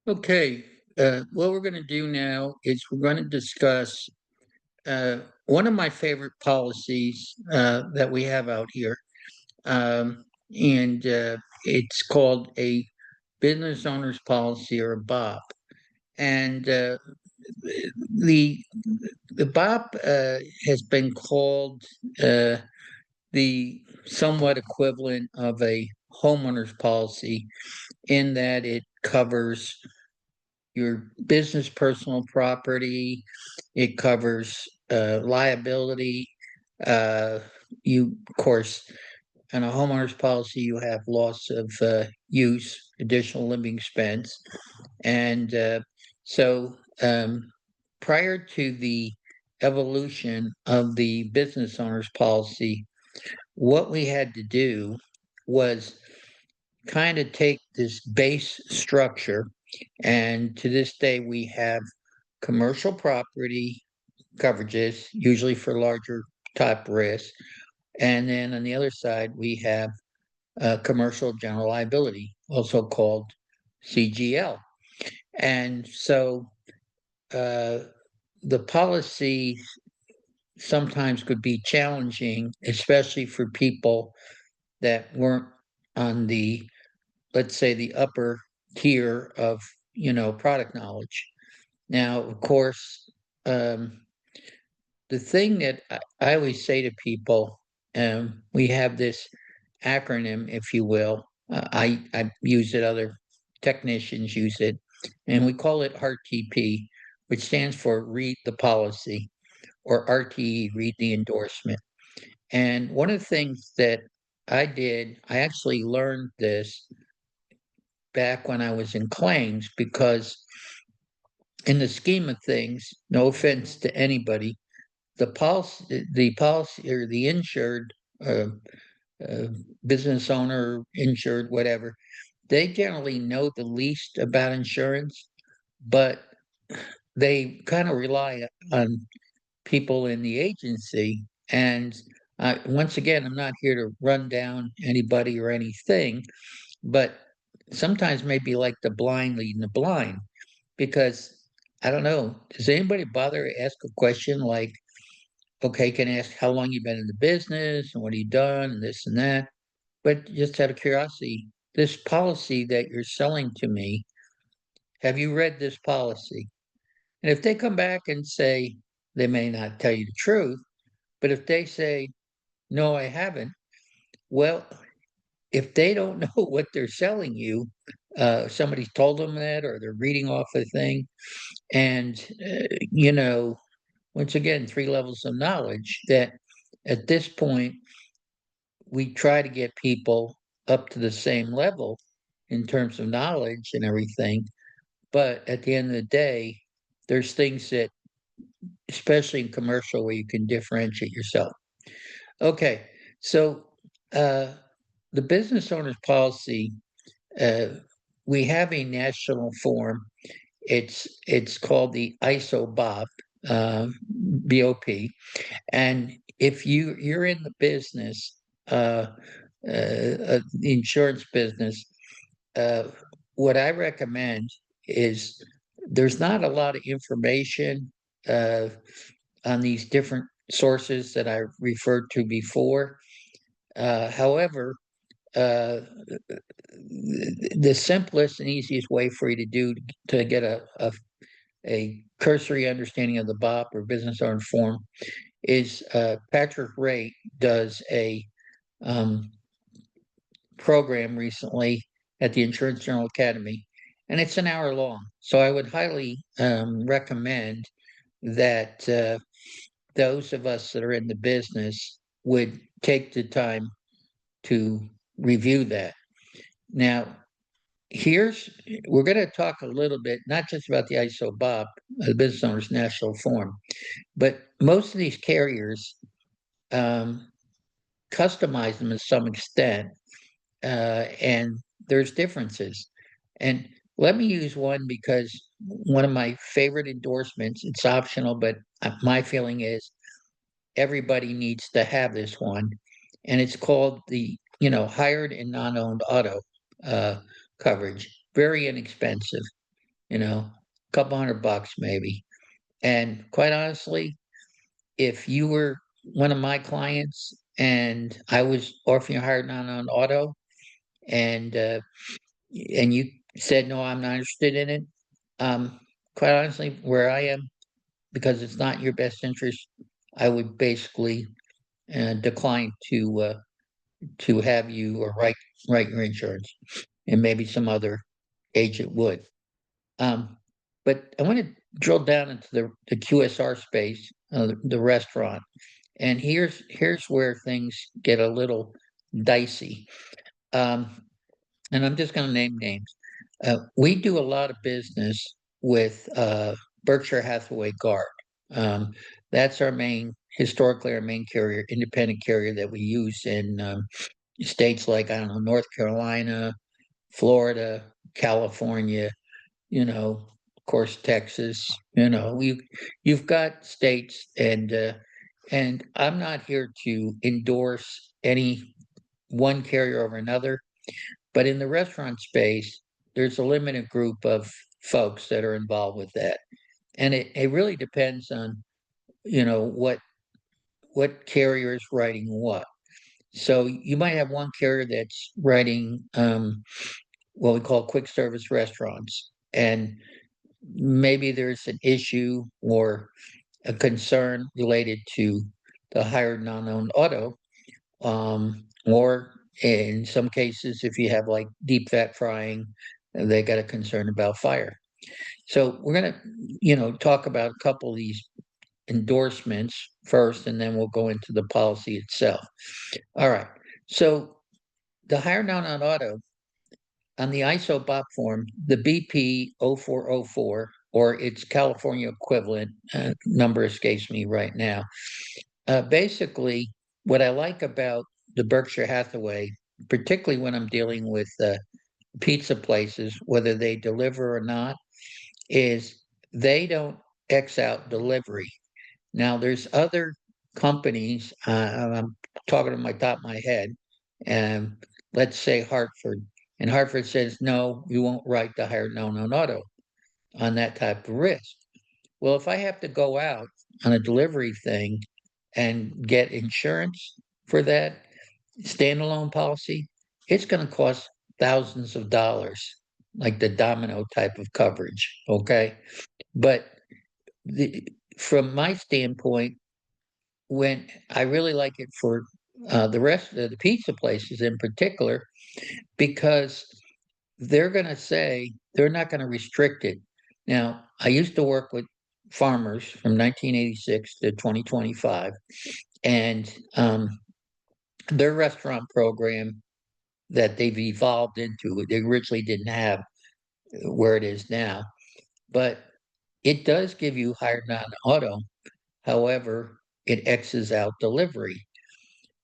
Okay, what we're going to do now is we're going to discuss one of my favorite policies that we have out here, and it's called a business owner's policy or a BOP. And the the BOP has been called uh, the somewhat equivalent of a homeowner's policy in that it covers your business personal property. It covers liability. Uh, you, of course, on a homeowner's policy, you have loss of use, additional living expense. And so prior to the evolution of the business owner's policy, what we had to do was kind of take this base structure, and to this day, we have commercial property coverages, usually for larger type risks. And then on the other side, we have commercial general liability, also called CGL. And so uh, the policy sometimes could be challenging, especially for people that weren't on the, let's say, the upper tier of, product knowledge. Now, of course, um, the thing that I always say to people, we have this acronym, if you will. I use it, other technicians use it, and we call it RTP, which stands for read the policy, or RTE, read the endorsement. And one of the things that I did, I actually learned this back when I was in claims, because in the scheme of things, no offense to anybody, the policy or the insured, uh, uh, business owner, insured, whatever, they generally know the least about insurance, but they kind of rely on people in the agency. And once again, I'm not here to run down anybody or anything, but sometimes maybe like the blind leading the blind, because I don't know, does anybody bother to ask a question like, okay, can I ask how long you've been in the business and what have you done and this and that? But just out of curiosity, this policy that you're selling to me, have you read this policy? And if they come back and say, they may not tell you the truth, but if they say, no, I haven't, well, if they don't know what they're selling you, somebody's told them that, or they're reading off a thing. And, once again, three levels of knowledge that at this point, we try to get people up to the same level in terms of knowledge and everything. But at the end of the day, there's things that, especially in commercial, where you can differentiate yourself. Okay, so uh, the business owner's policy, uh, we have a national form. It's called the ISO BOP, uh, BOP, and if you're in the business, the insurance business, uh, what I recommend is, there's not a lot of information uh, on these different sources that I referred to before. However, uh, the simplest and easiest way for you to do to get a cursory understanding of the BOP or business owner form is, Patrick Ray does a um, program recently at the Insurance Journal Academy, and it's an hour long. So I would highly recommend that those of us that are in the business would take the time to review that. Now, here's we're going to talk a little bit, not just about the ISO BOP, the Business Owners National Form, but most of these carriers um, customize them to some extent, and there's differences. And let me use one, because one of my favorite endorsements, it's optional, but my feeling is everybody needs to have this one. And it's called the, hired and non-owned auto uh, coverage. Very inexpensive. a couple $100 maybe. And quite honestly, if you were one of my clients and I was offering you hard on auto, and you said no, I'm not interested in it. Um, Quite honestly, where I am, because it's not in your best interest, I would basically decline to have you or write your insurance, and maybe some other agent would. Um, but I want to drill down into the QSR space, the restaurant, and here's where things get a little dicey. Um, and I'm just going to name names. We do a lot of business with Berkshire Hathaway Guard. Um, that's historically our main carrier, independent carrier that we use in states like, I don't know, North Carolina, Florida, California, of course, Texas. You've got states, and I'm not here to endorse any one carrier over another. But in the restaurant space, there's a limited group of folks that are involved with that. And it really depends on, what carrier is writing what. So you might have one carrier that's writing what we call quick service restaurants. And maybe there's an issue or a concern related to the hired non-owned auto. Or in some cases, if you have like deep fat frying, they got a concern about fire. So we're going to, talk about a couple of these endorsements first, and then we'll go into the policy itself. All right. So the higher down on auto, on the ISO BOP form, the BP 0404, or its California equivalent, number escapes me right now. Basically, what I like about the Berkshire Hathaway, particularly when I'm dealing with pizza places, whether they deliver or not, is they don't X out delivery. Now, there's other companies, I'm talking on my top of my head, and let's say Hartford. And Hartford says, no, we won't write the hired known auto on that type of risk. Well, if I have to go out on a delivery thing and get insurance for that standalone policy, it's going to cost thousands of dollars, like the domino type of coverage. Okay. But the, from my standpoint, when I really like it for the rest of the pizza places in particular, because they're going to say they're not going to restrict it. Now, I used to work with farmers from 1986 to 2025, and their restaurant program that they've evolved into, they originally didn't have where it is now, but it does give you higher non-auto. However, it X's out delivery.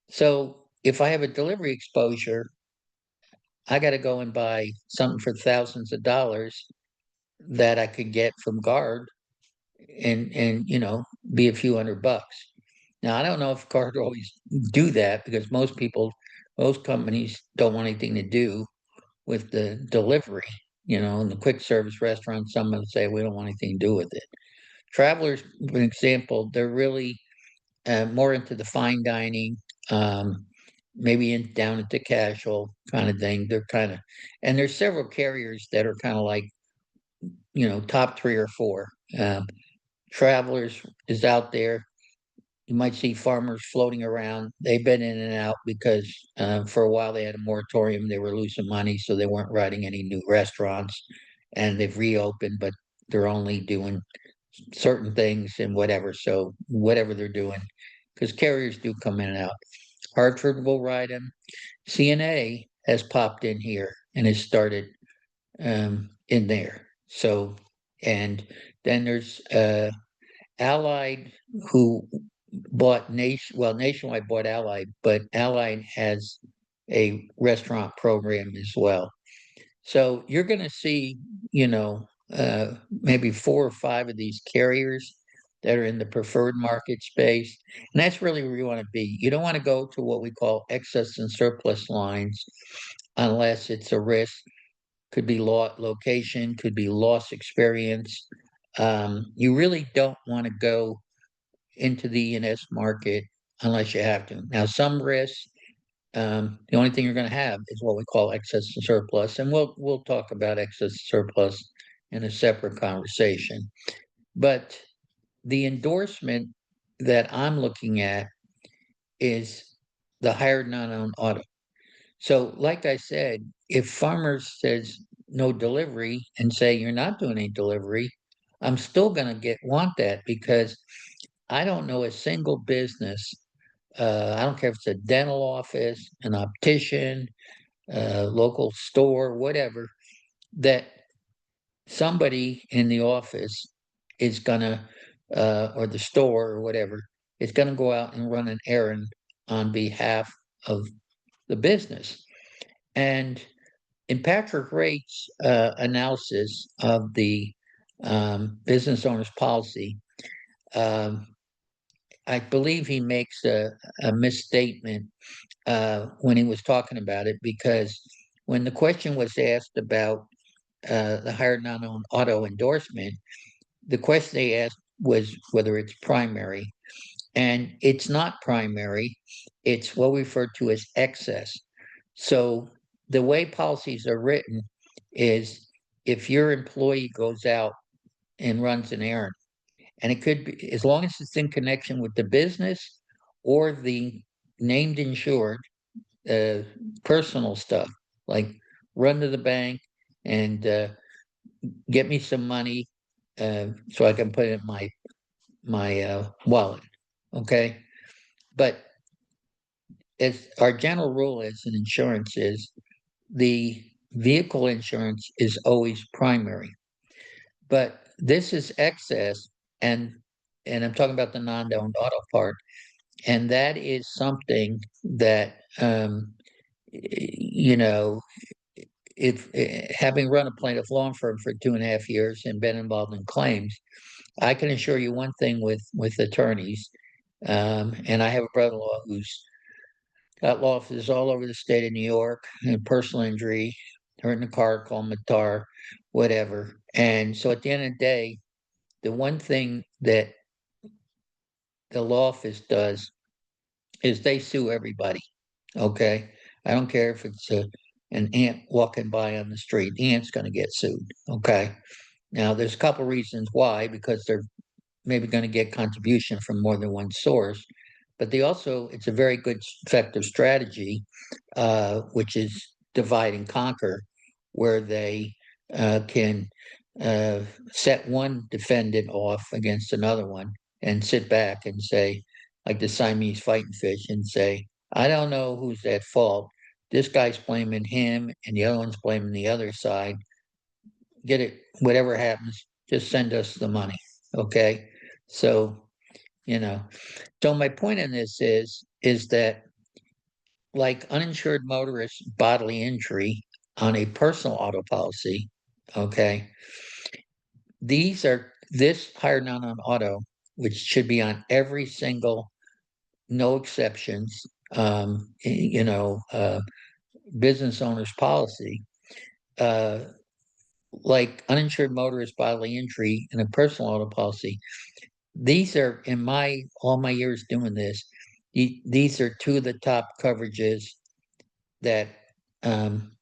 So if I have a delivery exposure, I got to go and buy something for thousands of dollars that I could get from Guard, and be a few $100. Now I don't know if Guard always do that, because most companies don't want anything to do with the delivery. In the quick service restaurant, some will say we don't want anything to do with it. Travelers, for example, they're really more into the fine dining, um, maybe down into casual kind of thing. And there's several carriers that are kind of like, top three or four. Travelers is out there. You might see farmers floating around. They've been in and out because for a while they had a moratorium. They were losing money, so they weren't writing any new restaurants. And they've reopened, but they're only doing certain things and whatever. So whatever they're doing, because carriers do come in and out. Hartford will ride them. CNA has popped in here and has started in there. So, and then there's Allied, who Nationwide bought Allied, but Allied has a restaurant program as well. So you're going to see, maybe four or five of these carriers that are in the preferred market space. And that's really where you want to be. You don't want to go to what we call excess and surplus lines unless it's a risk. could be location, could be loss experience. You really don't want to go into the E&S market unless you have to. Now, some risks, the only thing you're going to have is what we call excess and surplus, and we'll talk about excess and surplus in a separate conversation. But the endorsement that I'm looking at is the hired non-owned auto. So, like I said, if Farmers says no delivery and say you're not doing any delivery, I'm still going to want that because I don't know a single business. I don't care if it's a dental office, an optician, a local store, whatever, that somebody in the office is gonna, or the store or whatever, is gonna go out and run an errand on behalf of the business. And in Patrick Rate's analysis of the business owner's policy, um, I believe he makes a misstatement when he was talking about it, because when the question was asked about the hired non-owned auto endorsement, the question they asked was whether it's primary. And it's not primary, it's what we refer to as excess. So the way policies are written is if your employee goes out and runs an errand, and it could be as long as it's in connection with the business or the named insured, uh, personal stuff, like run to the bank and get me some money so I can put it in my wallet. Okay, but as our general rule is in insurance is the vehicle insurance is always primary, but this is excess, and I'm talking about the non-owned auto part, and that is something that you know if having run a plaintiff law firm for 2.5 years and been involved in claims, I can assure you one thing with attorneys, and I have a brother-in-law who's got law offices all over the state of New York, and personal injury, hurt in a car, call Matar, whatever. And so at the end of the day, the one thing that the law office does is they sue everybody. Okay. I don't care if it's an ant walking by on the street, the ant's going to get sued. Okay. Now, there's a couple reasons why, because they're maybe going to get contribution from more than one source, but they also, it's a very good, effective strategy, which is divide and conquer, where they can uh, set one defendant off against another one and sit back and say, like the Siamese fighting fish, and say, I don't know who's at fault. This guy's blaming him, and the other one's blaming the other side. Get it, whatever happens, just send us the money. Okay. So, you know, so my point in this is that like uninsured motorist bodily injury on a personal auto policy, okay, this hired non on auto, which should be on every single, no exceptions, business owner's policy, uh, like uninsured motorist bodily injury and a personal auto policy. These are in my all my years doing this. These are two of the top coverages that um,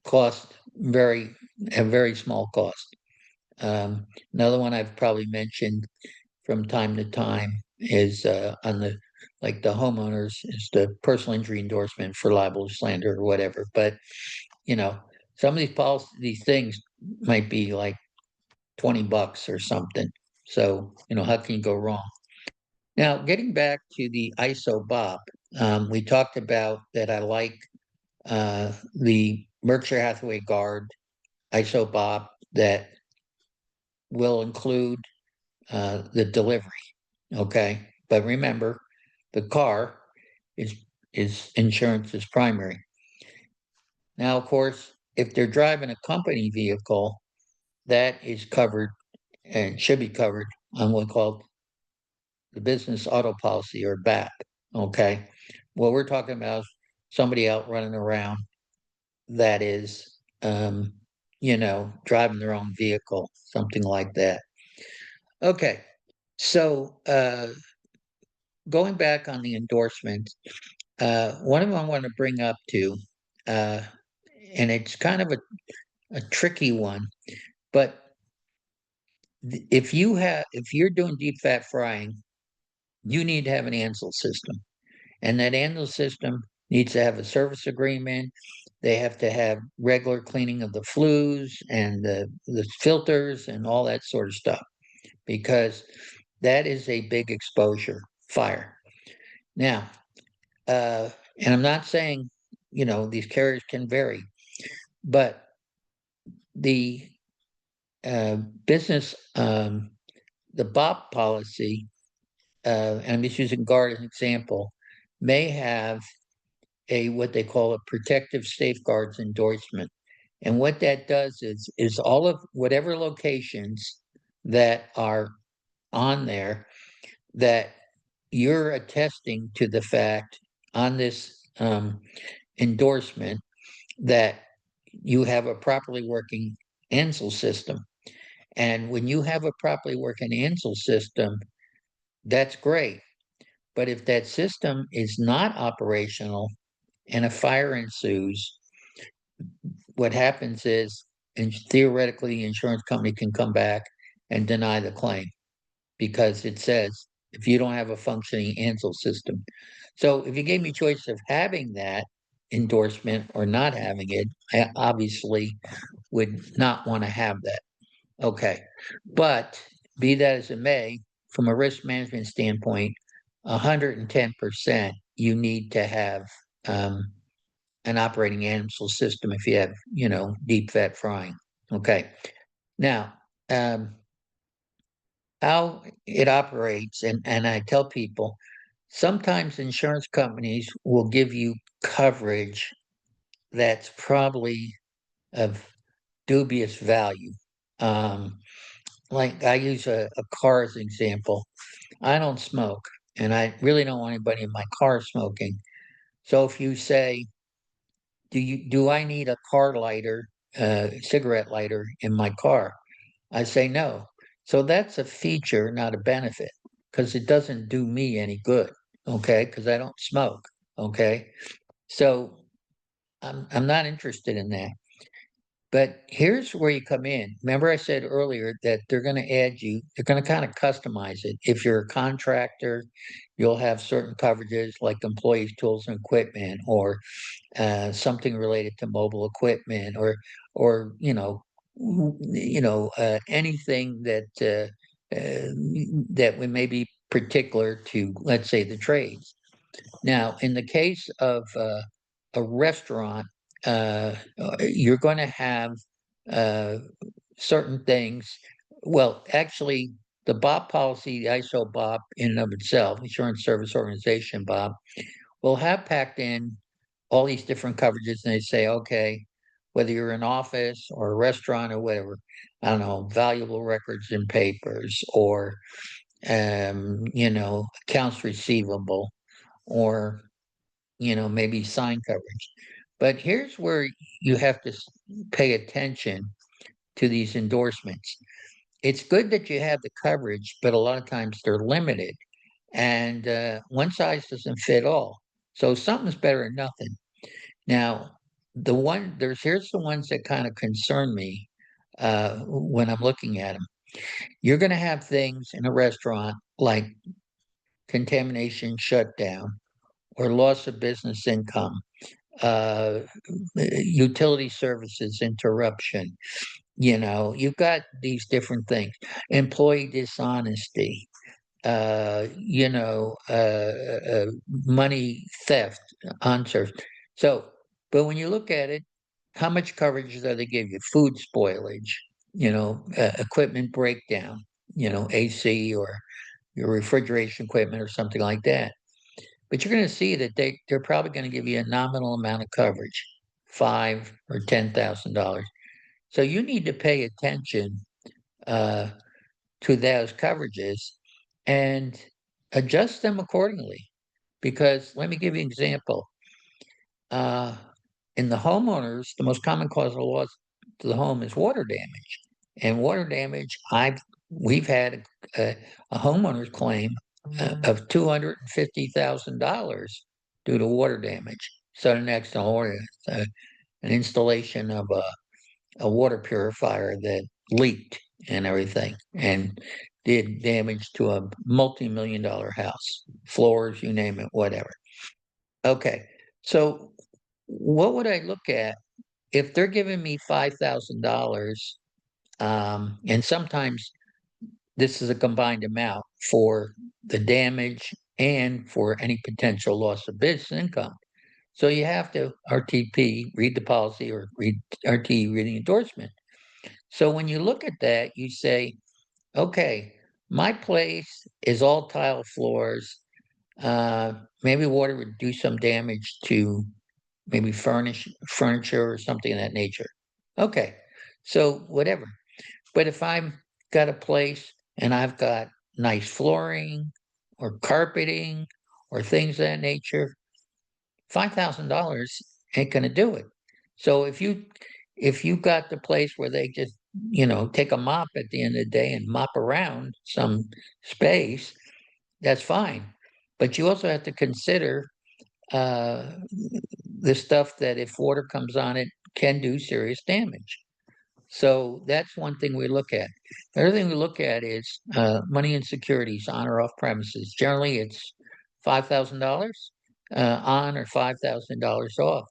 cost a very small cost. Another one I've probably mentioned from time to time is on the like the homeowners is the personal injury endorsement for libel, slander, or whatever. But you know, some of these things might be like $20 or something. So how can you go wrong? Now, getting back to the ISO BOP, we talked about that. I like the Berkshire Hathaway Guard ISO BOP that will include the delivery. Okay, but remember, the car is insurance is primary. Now, of course, if they're driving a company vehicle, that is covered and should be covered on what we call the business auto policy or BAP. Okay, what we're talking about is somebody out running around that is driving their own vehicle, something like that. Okay, so going back on the endorsement, one of them I want to bring up too, uh, and it's kind of a tricky one, but if you're doing deep fat frying, you need to have an Ansel system. And that Ansel system needs to have a service agreement. They have to have regular cleaning of the flues and the filters and all that sort of stuff, because that is a big exposure fire. Now, and I'm not saying, these carriers can vary, but the uh, business, the BOP policy, and I'm just using GUARD as an example, may have what they call a protective safeguards endorsement. And what that does is all of whatever locations that are on there, that you're attesting to the fact on this endorsement that you have a properly working Ansel system. And when you have a properly working Ansel system, that's great. But if that system is not operational and a fire ensues, what happens is, and theoretically, the insurance company can come back and deny the claim because it says if you don't have a functioning Ansel system. So if you gave me choice of having that endorsement or not having it, I obviously would not want to have that. Okay. But be that as it may, from a risk management standpoint, 110% you need to have an operating Ansel system if you have, deep fat frying. Okay. Now, how it operates, and I tell people, sometimes insurance companies will give you coverage that's probably of dubious value. Um, like I use a car as an example. I don't smoke, and I really don't want anybody in my car smoking. So if you say, do I need a car lighter, cigarette lighter in my car? I say no. So that's a feature, not a benefit, because it doesn't do me any good. Okay, because I don't smoke. Okay, so I'm not interested in that. But here's where you come in. Remember, I said earlier that they're going to add you, they're going to kind of customize it. If you're a contractor, you'll have certain coverages like employees, tools, and equipment, or something related to mobile equipment, or anything that we may be particular to, let's say, the trades. Now, in the case of a restaurant, you're going to have uh, certain things. Well, actually, the BOP policy, the ISO BOP in and of itself, Insurance Service Organization BOP, will have packed in all these different coverages, and they say, okay, whether you're an office or a restaurant or whatever, I don't know, valuable records and papers, or accounts receivable, or maybe sign coverage. But here's where you have to pay attention to these endorsements. It's good that you have the coverage, but a lot of times they're limited, and one size doesn't fit all. So something's better than nothing. Now, here's the ones that kind of concern me when I'm looking at them. You're going to have things in a restaurant like contamination shutdown or loss of business income, uh, utility services interruption. You've got these different things, employee dishonesty, money theft, unserved. So, but when you look at it, how much coverage do they give you? Food spoilage, equipment breakdown, AC or your refrigeration equipment or something like that. But you're going to see that they're probably going to give you a nominal amount of coverage, $5,000 or $10,000. So you need to pay attention uh, to those coverages and adjust them accordingly. Because let me give you an example. Uh, in the homeowners, the most common cause of loss to the home is water damage. And water damage, we've had a homeowner's claim of $250,000 due to water damage. Sudden accidental water, an installation of a water purifier that leaked and everything, and did damage to a multi-million-dollar house, floors, you name it, whatever. Okay, so what would I look at if they're giving me $5,000? And sometimes this is a combined amount for the damage and for any potential loss of business income. So you have to RTP, read the policy, or read RT, read the endorsement. So when you look at that, you say, okay, my place is all tile floors. Maybe water would do some damage to maybe furniture or something of that nature. Okay, so whatever. But if I've got a place and I've got nice flooring or carpeting or things of that nature, $5,000 ain't going to do it. So if you got the place where they just take a mop at the end of the day and mop around some space, that's fine. But you also have to consider uh, the stuff that if water comes on it can do serious damage. So that's one thing we look at. The other thing we look at is money and securities on or off premises. Generally, it's $5,000 on or $5,000 off.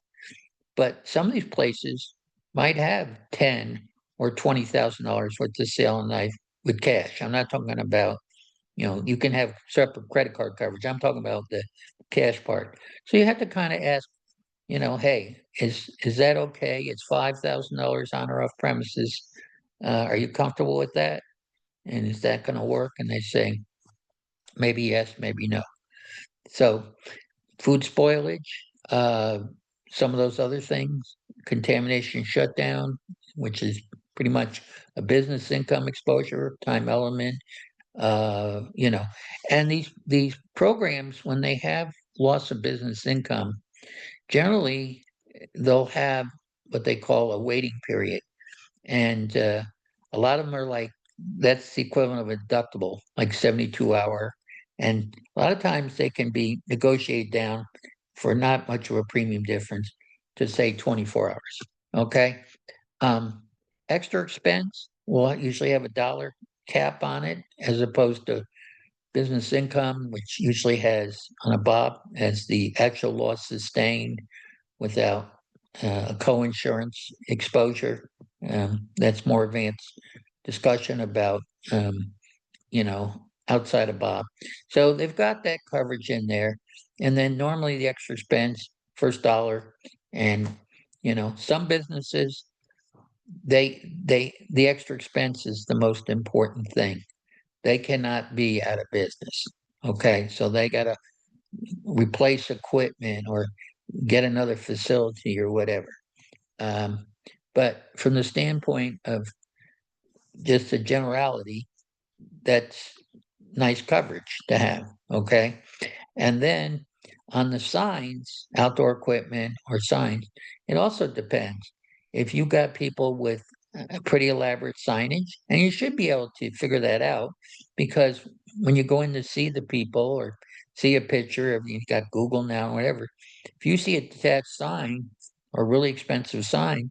But some of these places might have ten or $20,000 worth of sale and life with cash. I'm not talking about, you can have separate credit card coverage. I'm talking about the cash part. So you have to kind of ask, hey, is that okay? It's $5,000 on or off premises. Are you comfortable with that? And is that going to work? And they say maybe yes, maybe no. So food spoilage, uh, some of those other things, contamination shutdown, which is pretty much a business income exposure, time element, you know, and these programs, when they have loss of business income, generally they'll have what they call a waiting period. And a lot of them are like, that's the equivalent of a deductible, like 72-hour. And a lot of times they can be negotiated down for not much of a premium difference to say 24 hours. Okay. Um, Extra expense will usually have a dollar cap on it as opposed to business income, which usually has on a BOP as the actual loss sustained without a co-insurance exposure. That's more advanced discussion about, outside of BOP. So they've got that coverage in there. And then normally the extra expense, first dollar. And, some businesses, the extra expense is the most important thing. They cannot be out of business. Okay. So they got to replace equipment or get another facility or whatever. Um, but from the standpoint of just a generality, that's nice coverage to have. Okay. And then on the signs, outdoor equipment or signs, it also depends. If you got people with a pretty elaborate signage, and you should be able to figure that out because when you go in to see the people or see a picture of, you've got Google now, whatever, if you see a detached sign or really expensive sign,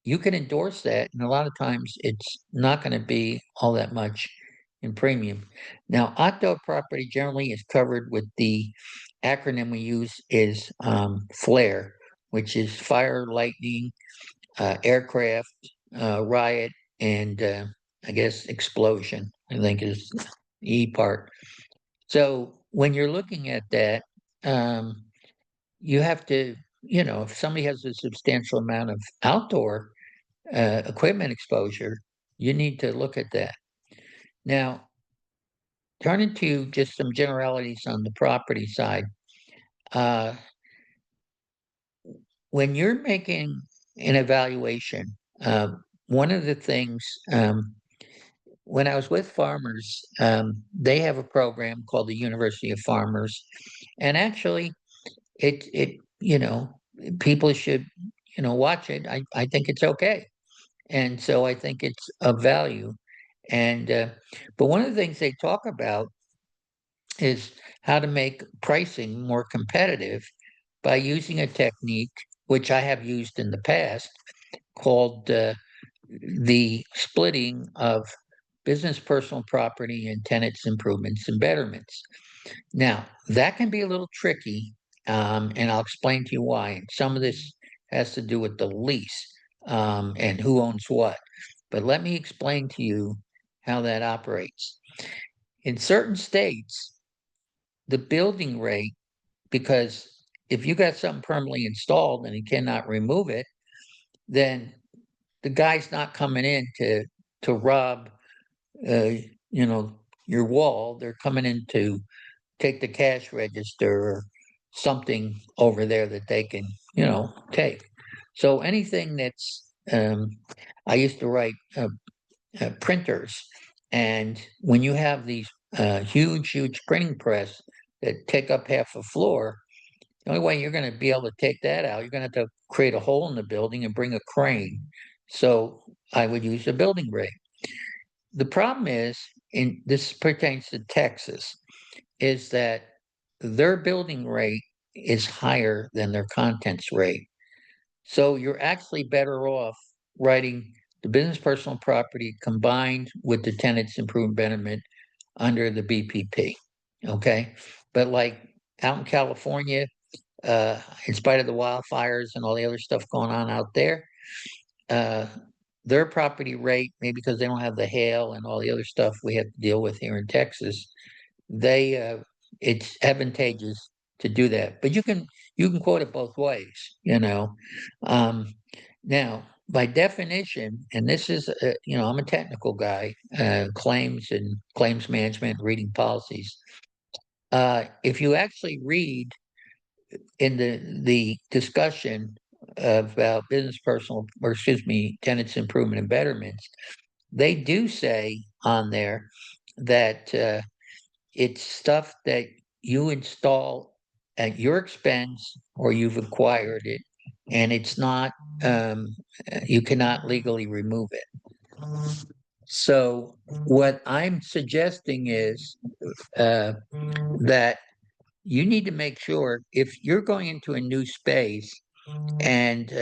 you can endorse that, and a lot of times it's not going to be all that much in premium. Now, outdoor property generally is covered with the acronym we use is FLAIR, which is fire, lightning, aircraft, riot, and I guess explosion, I think is the E part. So when you're looking at that, um, you have to, if somebody has a substantial amount of outdoor equipment exposure, you need to look at that. Now, turning to just some generalities on the property side, uh, when you're making an evaluation, uh, one of the things, when I was with farmers, they have a program called the University of Farmers, and actually, it people should watch it. I think it's okay. And so I think it's of value. And but one of the things they talk about is how to make pricing more competitive by using a technique which I have used in the past called the splitting of business personal property and tenants improvements and betterments. Now, that can be a little tricky, and I'll explain to you why. And some of this has to do with the lease and who owns what. But let me explain to you how that operates. In certain states, the building rate, because if you got something permanently installed and you cannot remove it, then the guy's not coming in to rob, uh, you know, your wall. They're coming in to take the cash register or something over there that they can, take. So anything that's, I used to write printers, and when you have these huge printing press that take up half a floor, the only way you're going to be able to take that out, you're going to have to create a hole in the building and bring a crane. So I would use a building rig. The problem is, in this pertains to Texas, is that their building rate is higher than their contents rate. So you're actually better off writing the business personal property combined with the tenants improvement betterment under the BPP. Okay. But like out in California, in spite of the wildfires and all the other stuff going on out there, uh, their property rate, maybe because they don't have the hail and all the other stuff we have to deal with here in Texas, they it's advantageous to do that. But you can quote it both ways. Um, Now, by definition, and this is I'm a technical guy, claims management, reading policies. If you actually read in the discussion about business personal, or excuse me, tenants improvement and betterments, they do say on there that it's stuff that you install at your expense or you've acquired it, and it's not, you cannot legally remove it. So, what I'm suggesting is that you need to make sure if you're going into a new space and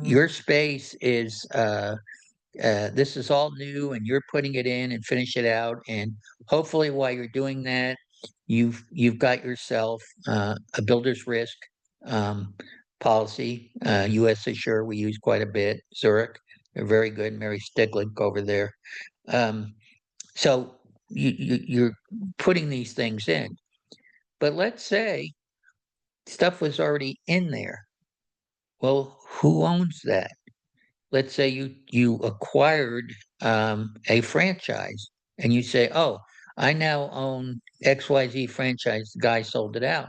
your space is this is all new and you're putting it in and finish it out, and hopefully while you're doing that you've got yourself a builder's risk um, policy. US Assure we use quite a bit. Zurich, they're very good. Mary Stiglick over there. um, so you're putting these things in, but let's say stuff was already in there. Well, who owns that? Let's say you acquired a franchise and you say, "Oh, I now own XYZ franchise." The guy sold it out.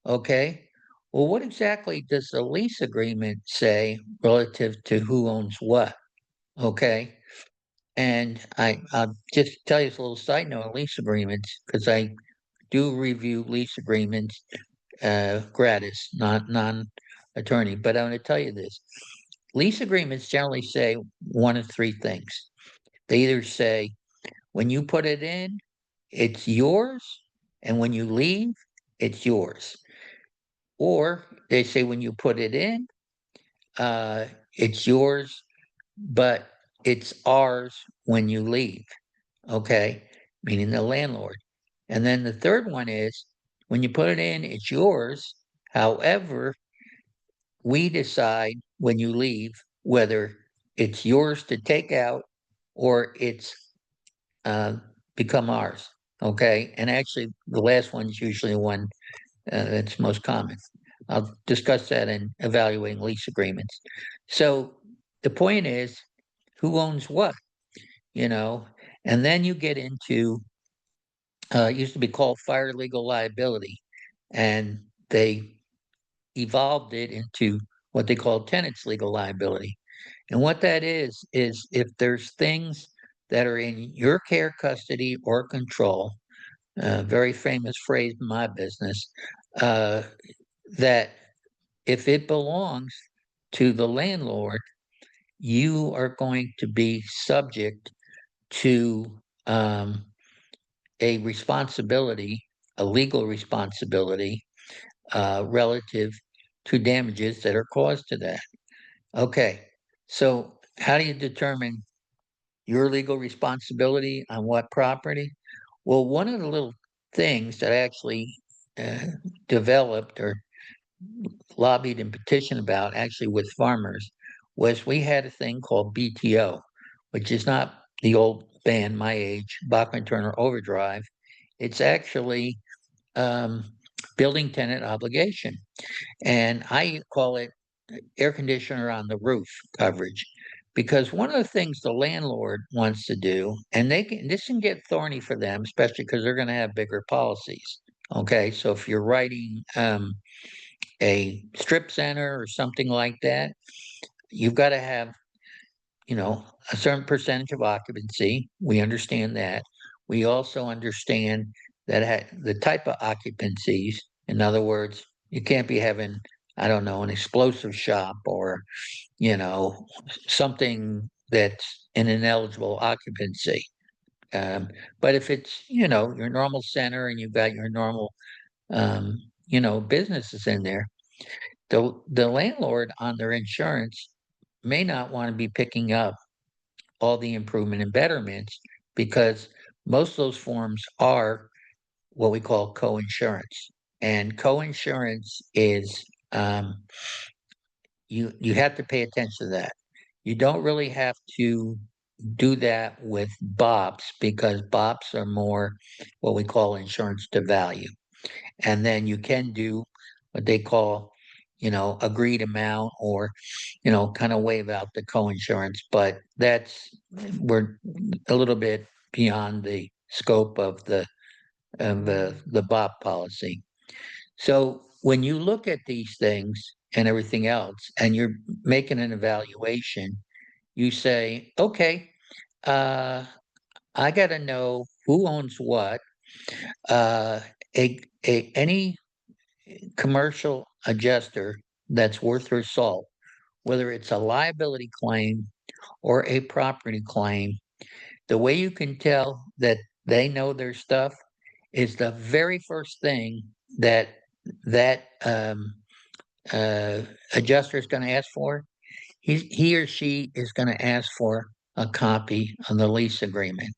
Okay. Well, what exactly does the lease agreement say relative to who owns what? Okay. And I'll just tell you a little side note on lease agreements, because I do review lease agreements gratis, not non-attorney. But I'm going to tell you this. Lease agreements generally say one of three things. They either say, when you put it in, it's yours, and when you leave, it's yours. Or they say, when you put it in, it's yours, but it's ours when you leave. Okay. Meaning the landlord. And then the third one is, when you put it in, it's yours. However, we decide when you leave whether it's yours to take out or it's uh, become ours. Okay. And actually, the last one is usually the one that's most common. I'll discuss that in evaluating lease agreements. So the point is, who owns what, you know? And then you get into, it used to be called fire legal liability, and they evolved it into what they call tenants legal liability. And what that is if there's things that are in your care, custody, or control, very famous phrase in my business, uh, that if it belongs to the landlord you are going to be subject to a responsibility, a legal responsibility relative to damages that are caused to that. Okay, so how do you determine your legal responsibility on what property? Well, one of the little things that I actually uh, developed or lobbied and petitioned about actually with farmers was we had a thing called BTO, which is not the old band, my age, Bachman Turner Overdrive. It's actually um, building tenant obligation. And I call it air conditioner on the roof coverage. Because one of the things the landlord wants to do, and this can get thorny for them, especially because they're going to have bigger policies. Okay, so if you're writing a strip center or something like that, you've got to have, a certain percentage of occupancy. We understand that. We also understand that the type of occupancies, in other words, you can't be having, I don't know, an explosive shop or, something that's an ineligible occupancy. Um, but if it's, your normal center and you've got your normal, um, businesses in there, the landlord on their insurance may not want to be picking up all the improvement and betterments because most of those forms are what we call co-insurance. And co-insurance is you have to pay attention to that. You don't really have to do that with BOPs because BOPs are more what we call insurance to value. And then you can do what they call, agreed amount or, kind of waive out the co-insurance, but we're a little bit beyond the scope of the BOP policy. So when you look at these things and everything else, and you're making an evaluation, you say, okay, uh, I got to know who owns what. Uh, any commercial adjuster that's worth her salt, whether it's a liability claim or a property claim, the way you can tell that they know their stuff is the very first thing that adjuster is going to ask for. He or she is going to ask for a copy of the lease agreement.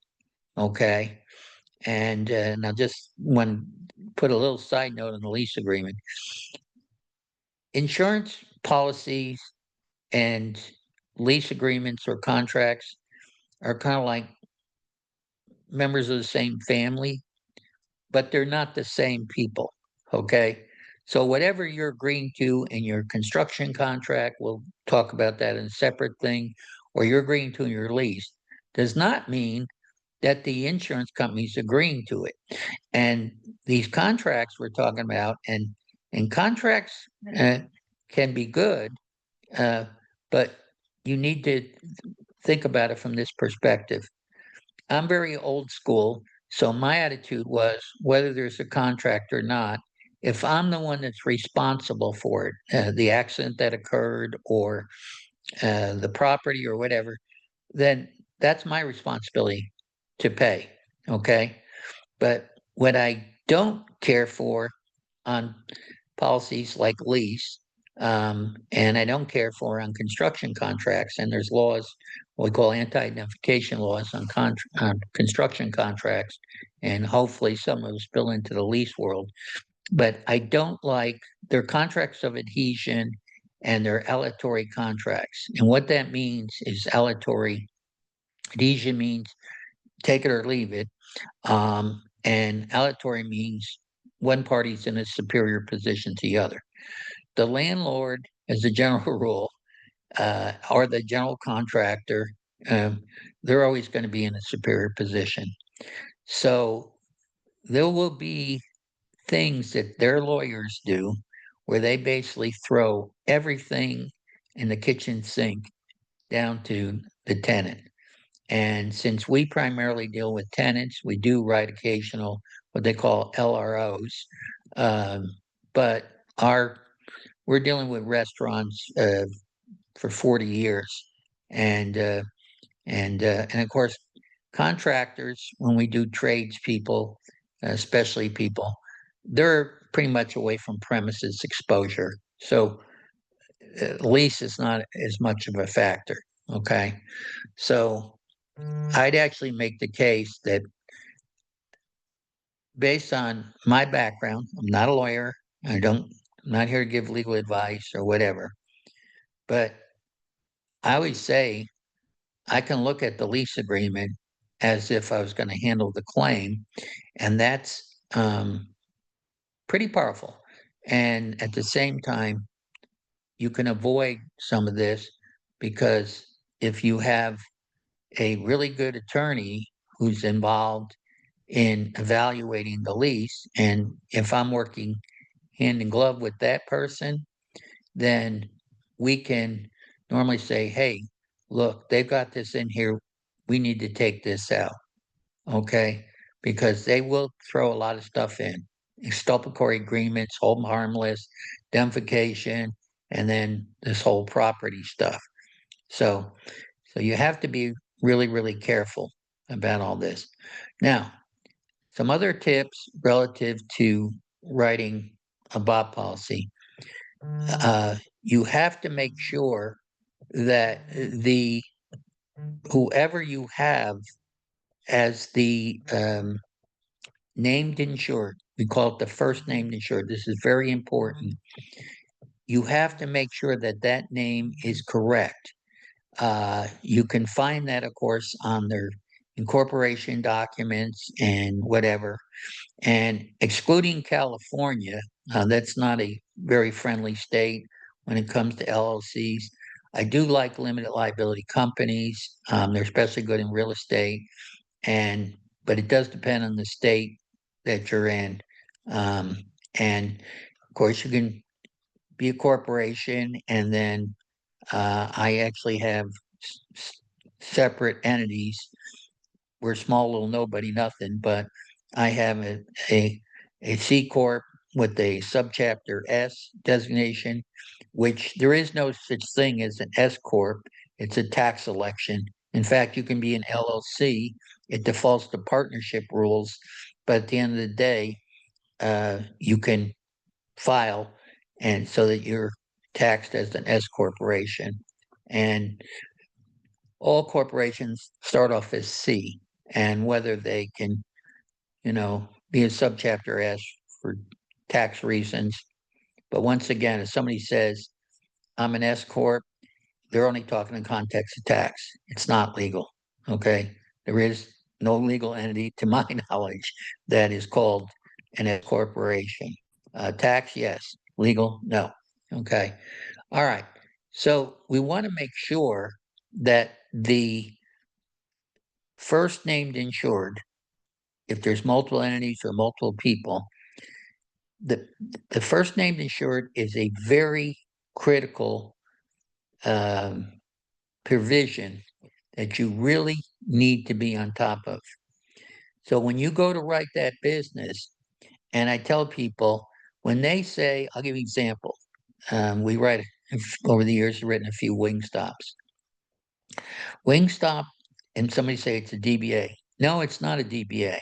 Okay. And now just one put a little side note on the lease agreement. Insurance policies and lease agreements or contracts are kind of like members of the same family, but they're not the same people. Okay. So whatever you're agreeing to in your construction contract, we'll talk about that in a separate thing, or you're agreeing to in your lease, does not mean that the insurance company's agreeing to it. And these contracts we're talking about, and contracts can be good, uh, but you need to think about it from this perspective. I'm very old school, so my attitude was whether there's a contract or not, if I'm the one that's responsible for it, the accident that occurred or the property or whatever, then that's my responsibility to pay. Okay. But what I don't care for on policies like lease, and I don't care for on construction contracts. And there's laws, what we call anti-indemnification laws on construction contracts, and hopefully some will spill into the lease world. But I don't like their contracts of adhesion and their aleatory contracts. And what that means is aleatory adhesion means take it or leave it. And aleatory means one party's in a superior position to the other. The landlord, as a general rule, or the general contractor, um, they're always going to be in a superior position. So there will be things that their lawyers do where they basically throw everything in the kitchen sink down to the tenant. And since we primarily deal with tenants, we do write occasional what they call LROs, um, but we're dealing with restaurants for 40 years, and and of course, contractors, when we do tradespeople, especially people, they're pretty much away from premises exposure. So lease is not as much of a factor. Okay. So I'd actually make the case that based on my background, I'm not a lawyer. I'm not here to give legal advice or whatever, but I always say I can look at the lease agreement as if I was going to handle the claim, and that's pretty powerful. And at the same time, you can avoid some of this because if you have a really good attorney who's involved in evaluating the lease, and if I'm working hand in glove with that person, then we can normally say, hey, look, they've got this in here. We need to take this out. Okay. Because they will throw a lot of stuff in exculpatory agreements, hold 'em harmless, indemnification, and then this whole property stuff. So, so you have to be really, really careful about all this. Now, some other tips relative to writing a BOP policy. You have to make sure that the whoever you have as the named insured, we call it the first named insured. This is very important. You have to make sure that that name is correct. You can find that, of course, on their incorporation documents and whatever. And excluding California, that's not a very friendly state when it comes to LLCs. I do like limited liability companies. They're especially good in real estate, and but it does depend on the state that you're in. Um, and of course, you can be a corporation, and then I actually have separate entities. We're small little nobody nothing, but I have a, a C corp with a subchapter S designation, which there is no such thing as an S corp. It's a tax election. In fact, you can be an LLC. It defaults to partnership rules, but at the end of the day, you can file and so that you're taxed as an S corporation. And all corporations start off as C, and whether they can, be a subchapter S for tax reasons. But once again, if somebody says, I'm an S corp, they're only talking in context of tax. It's not legal. Okay. There is no legal entity, to my knowledge, that is called an S corporation. Tax, yes. Legal, no. Okay. All right. So we want to make sure that the first named insured, if there's multiple entities or multiple people, the the first named insured is a very critical um, provision that you really need to be on top of. So when you go to write that business, and I tell people when they say, I'll give you an example. We write over the years, we've written a few wing stops. Wingstop, and somebody say it's a DBA. No, it's not a DBA,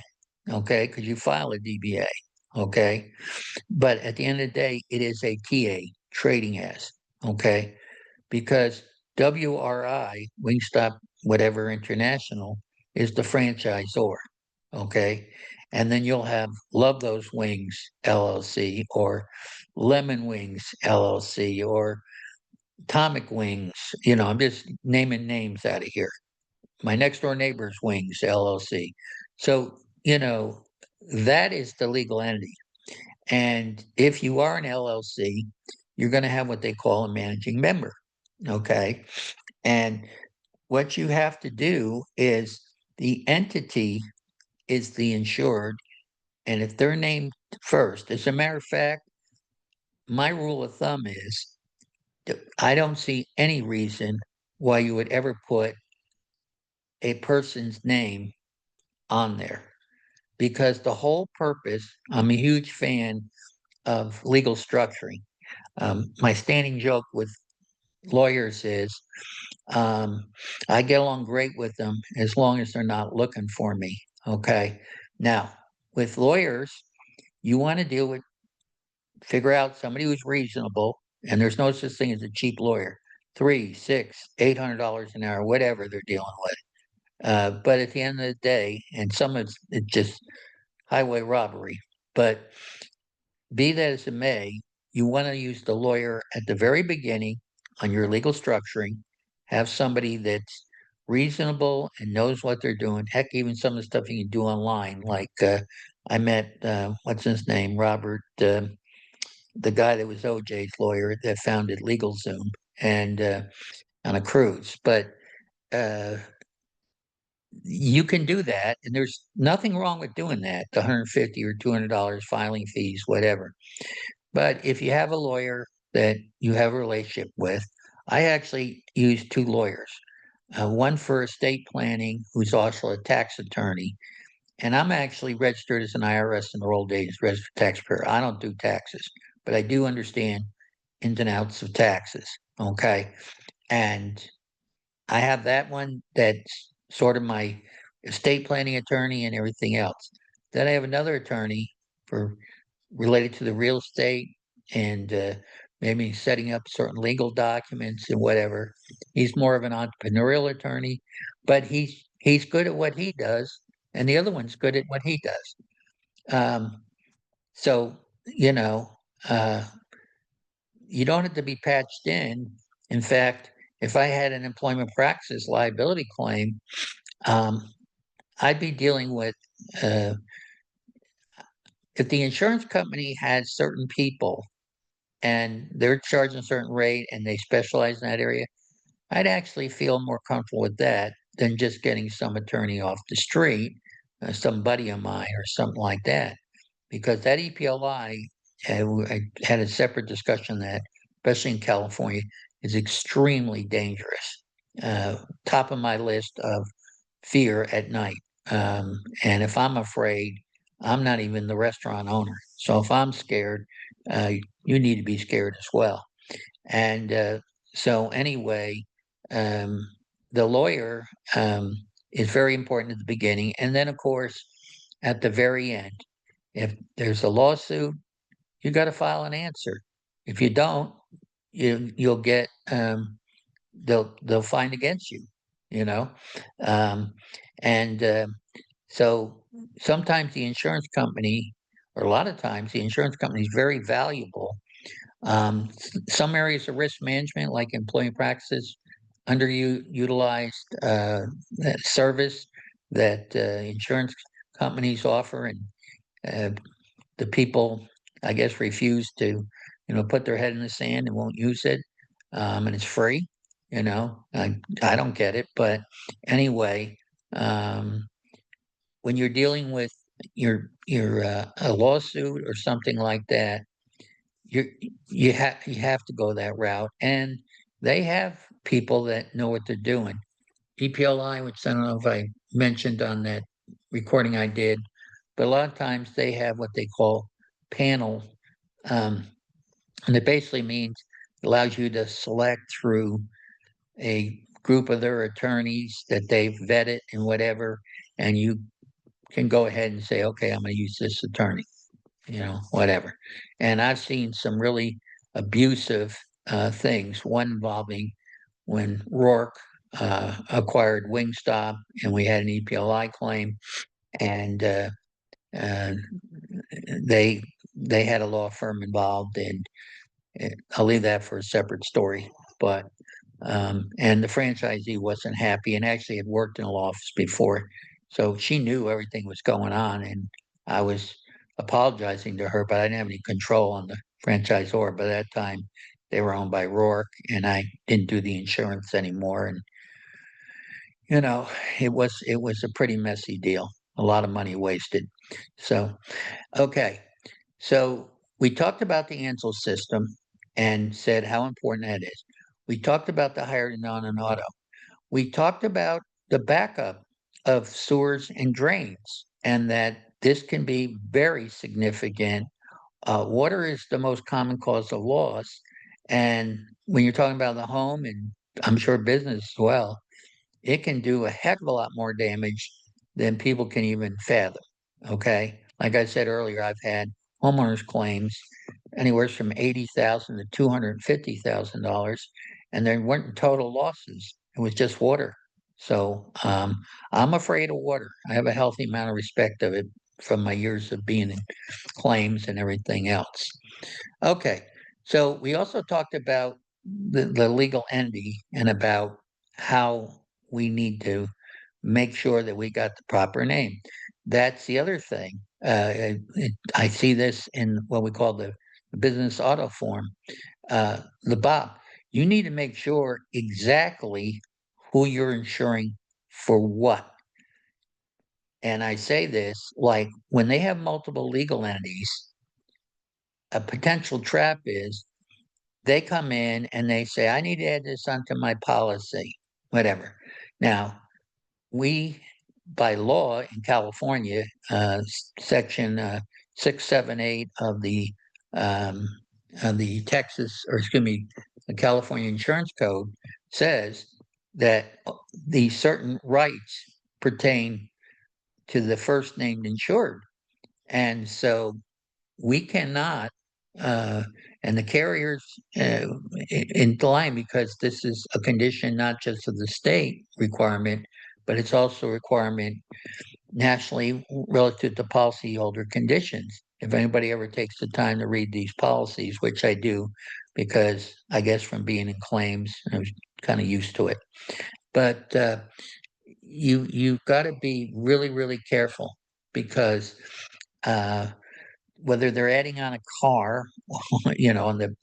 okay, because you file a DBA, okay? But at the end of the day, it is a TA, trading as, okay? Because WRI, Wingstop, whatever international, is the franchisor, okay? And then you'll have Love Those Wings LLC or Lemon Wings LLC or Atomic Wings. I'm just naming names out of here. My next door neighbor's Wings LLC. So, that is the legal entity. And if you are an LLC, you're going to have what they call a managing member. Okay. And what you have to do is the entity is the insured. And if they're named first, as a matter of fact, my rule of thumb is I don't see any reason why you would ever put a person's name on there because the whole purpose, I'm a huge fan of legal structuring. My standing joke with lawyers is um, I get along great with them as long as they're not looking for me. Okay. Now, with lawyers, you want to figure out somebody who's reasonable, and there's no such thing as a cheap lawyer. 3, 6, $800 an hour, whatever they're dealing with. But at the end of the day, and some of it's just highway robbery. But be that as it may, you want to use the lawyer at the very beginning on your legal structuring. Have somebody that's reasonable and knows what they're doing. Heck, even some of the stuff you can do online. Like I met, what's his name? Robert, the guy that was OJ's lawyer that founded LegalZoom and on a cruise. But uh, you can do that, and there's nothing wrong with doing that. The 150 or $200 filing fees, whatever. But if you have a lawyer that you have a relationship with, I actually use two lawyers. One for estate planning, who's also a tax attorney, and I'm actually registered as an IRS in the old days, registered taxpayer. I don't do taxes, but I do understand ins and outs of taxes. Okay, and I have that one that's sort of my estate planning attorney and everything else. Then I have another attorney for related to the real estate and maybe setting up certain legal documents and whatever. He's more of an entrepreneurial attorney, but he's good at what he does, and the other one's good at what he does. So you know, uh, you don't have to be patched in. In fact, if I had an employment practices liability claim, um, I'd be dealing with uh, if the insurance company had certain people and they're charging a certain rate and they specialize in that area, I'd actually feel more comfortable with that than just getting some attorney off the street, some buddy of mine or something like that. Because that EPLI, I had a separate discussion on that, especially in California, is extremely dangerous. Top of my list of fear at night. And if I'm afraid, I'm not even the restaurant owner. So if I'm scared, uh, you need to be scared as well. And so, anyway, um, the lawyer is very important at the beginning. And then, of course, at the very end, if there's a lawsuit, you got to file an answer. If you don't, you'll get they'll find against you, you know. Um, and so sometimes the insurance company, or a lot of times the insurance company is very valuable. Some areas of risk management, like employee practices, underutilized service that insurance companies offer, and uh, the people, I guess, refuse to, put their head in the sand and won't use it. And it's free, I don't get it. But anyway, um, when you're dealing with a lawsuit or something like that, you you have to go that route, and they have people that know what they're doing. EPLI, which I don't know if I mentioned on that recording I did, but a lot of times they have what they call panel, um, and it basically means it allows you to select through a group of their attorneys that they've vetted and whatever, and you can go ahead and say, okay, I'm going to use this attorney, whatever. And I've seen some really abusive things, one involving when Rourke acquired Wingstop and we had an EPLI claim, and uh, they they had a law firm involved, and I'll leave that for a separate story. But and the franchisee wasn't happy, and actually had worked in a law office before, so she knew everything was going on, and I was apologizing to her, but I didn't have any control on the franchisor. By that time, they were owned by Rourke, and I didn't do the insurance anymore, and you know, it was a pretty messy deal, a lot of money wasted. So, okay. So we talked about the Ansel system and said how important that is. We talked about the hired and on and auto. We talked about the backup of sewers and drains, and that this can be very significant. Water is the most common cause of loss, And when you're talking about the home, and I'm sure business as well, it can do a heck of a lot more damage than people can even fathom. Okay. Like I said earlier, I've had homeowners claims anywhere from 80,000 to $250,000, and there weren't total losses. It was just water. So I'm afraid of water. I have a healthy amount of respect of it from my years of being in claims and everything else. Okay. So we also talked about the legal entity and about how we need to make sure that we got the proper name. That's the other thing. I see this in what we call the business auto form, the BOP. You need to make sure exactly who you're insuring for what. And I say this like when they have multiple legal entities, a potential trap is they come in and they say, I need to add this onto my policy, whatever. Now, we, by law in California, section 678 um, of the Texas, or excuse me, the California Insurance Code says that the certain rights pertain to the first named insured. And so we cannot, uh, and the carriers in line, because this is a condition not just of the state requirement, but it's also a requirement nationally relative to policyholder conditions. If anybody ever takes the time to read these policies, which I do, because I guess from being in claims, I was kind of used to it. But you've got to be really, really careful because uh, whether they're adding on a car, on the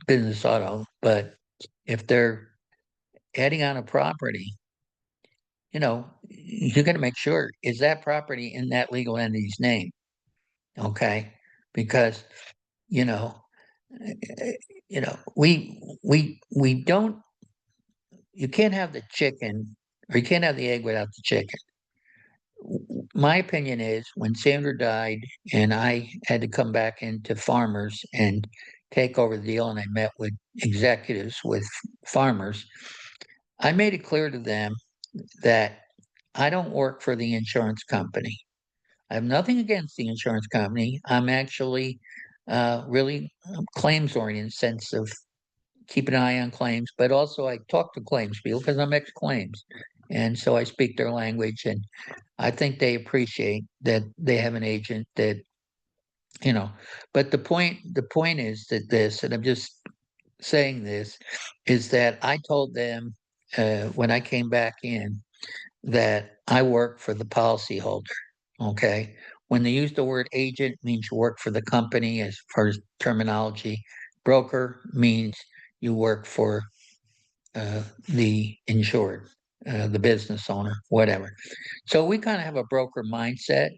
business auto, but if they're adding on a property, you got to make sure is that property in that legal entity's name, okay? Because you know, we don't. You can't have the chicken, or you can't have the egg without the chicken. My opinion is when Sandra died and I had to come back into farmers and take over the deal, and I met with executives with farmers, I made it clear to them that I don't work for the insurance company. I have nothing against the insurance company. I'm actually really claims oriented sense of keep an eye on claims, but also I talk to claims people because I'm ex-claims. And so I speak their language, and I think they appreciate that they have an agent that, you know, but the point is that this, and I'm just saying this, is that I told them when I came back in that I work for the policyholder. Okay. When they use the word agent, means you work for the company as far as terminology. Broker means you work for the insured, the business owner, whatever. So we kind of have a broker mindset,